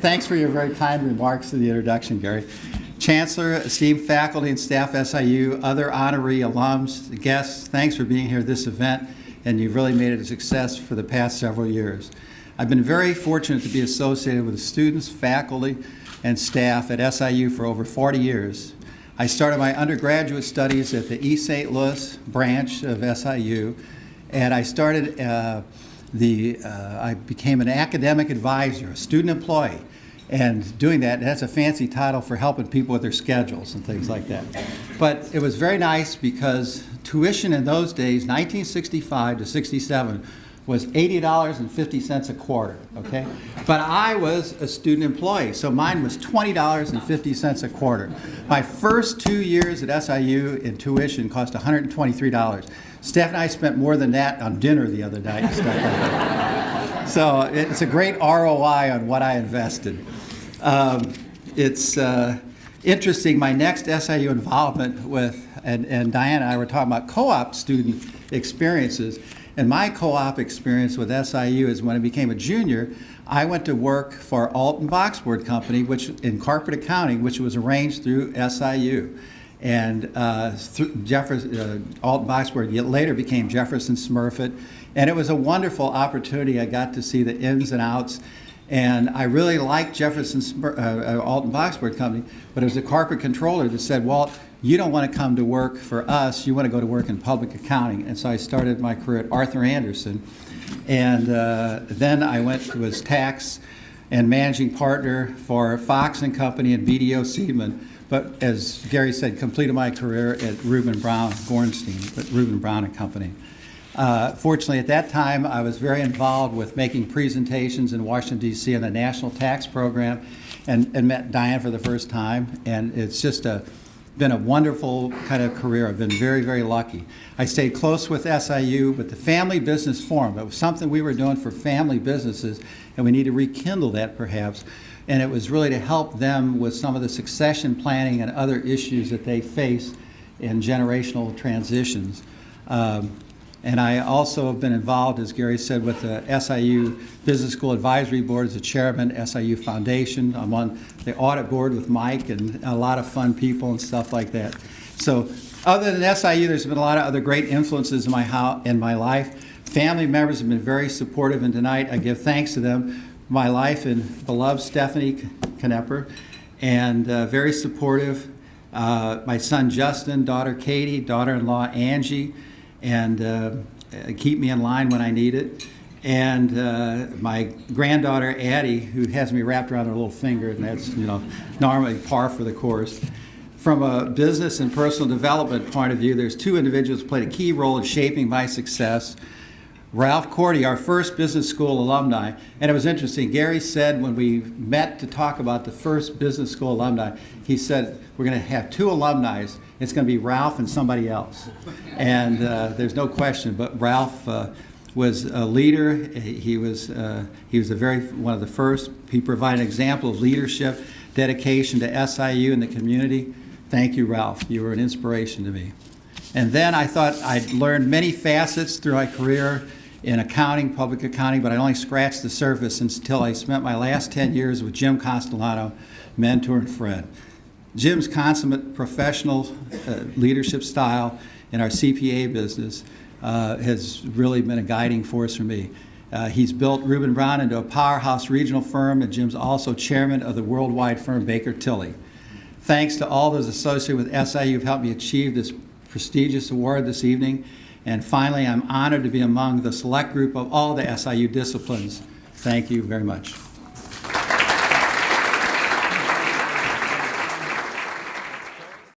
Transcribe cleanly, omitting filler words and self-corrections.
Thanks for your very kind remarks in the introduction, Gary. Chancellor, esteemed faculty and staff SIU, other honoree alums, guests, thanks for being here at this event, and you've really made it a success for the past several years. I've been very fortunate to be associated with the students, faculty, and staff at SIU for over 40 years. I started my undergraduate studies at the East St. Louis branch of SIU, and I started I became an academic advisor, a student employee, and doing that's a fancy title for helping people with their schedules and things like that. But it was very nice because tuition in those days, 1965 to 67, was $80.50 a quarter, okay? But I was a student employee, so mine was $20.50 a quarter. My first 2 years at SIU in tuition cost $123. Steph and I spent more than that on dinner the other night and stuff like that. So it's a great ROI on what I invested. It's interesting, my next SIU involvement with, and Diane and I were talking about co-op student experiences. And my co-op experience with SIU is when I became a junior, I went to work for Alton Boxboard Company, which in carpet accounting, which was arranged through SIU. And Alton Boxboard later became Jefferson Smurfit. And it was a wonderful opportunity. I got to see the ins and outs. And I really liked Alton Boxboard Company, but it was the carpet controller that said, Walt, you don't want to come to work for us, you want to go to work in public accounting. And so I started my career at Arthur Andersen. And then I was tax and managing partner for Fox and Company and BDO Seaman. But as Gary said, completed my career at Reuben Brown Gorenstein, at Reuben Brown and Company. Fortunately, at that time, I was very involved with making presentations in Washington, D.C. on the National Tax Program and met Diane for the first time. And it's just been a wonderful kind of career. I've been very, very lucky. I stayed close with SIU, but the Family Business Forum, it was something we were doing for family businesses, and we need to rekindle that perhaps. And it was really to help them with some of the succession planning and other issues that they face in generational transitions. And I also have been involved, as Gary said, with the SIU Business School Advisory Board as a chairman, SIU Foundation. I'm on the audit board with Mike and a lot of fun people and stuff like that. So other than SIU, there's been a lot of other great influences in my life. Family members have been very supportive, and tonight I give thanks to them. My life and beloved Stephanie Knepper, and very supportive. My son Justin, daughter Katie, daughter-in-law Angie, and keep me in line when I need it. And my granddaughter Addie, who has me wrapped around her little finger, and that's normally par for the course. From a business and personal development point of view, there's two individuals who played a key role in shaping my success. Ralph Cordy, our first business school alumni, and it was interesting. Gary said when we met to talk about the first business school alumni, he said, we're going to have two alumni. It's going to be Ralph and somebody else. And there's no question, but Ralph was a leader. He was one of the first. He provided an example of leadership, dedication to SIU and the community. Thank you, Ralph. You were an inspiration to me. And then I thought I'd learned many facets through my career in accounting, public accounting, but I only scratched the surface until I spent my last 10 years with Jim Castellano, mentor and friend. Jim's consummate professional leadership style in our CPA business has really been a guiding force for me. He's built Reuben Brown into a powerhouse regional firm, and Jim's also chairman of the worldwide firm Baker Tilly. Thanks to all those associated with SIU who've helped me achieve this prestigious award this evening. And finally, I'm honored to be among the select group of all the SIU disciplines. Thank you very much.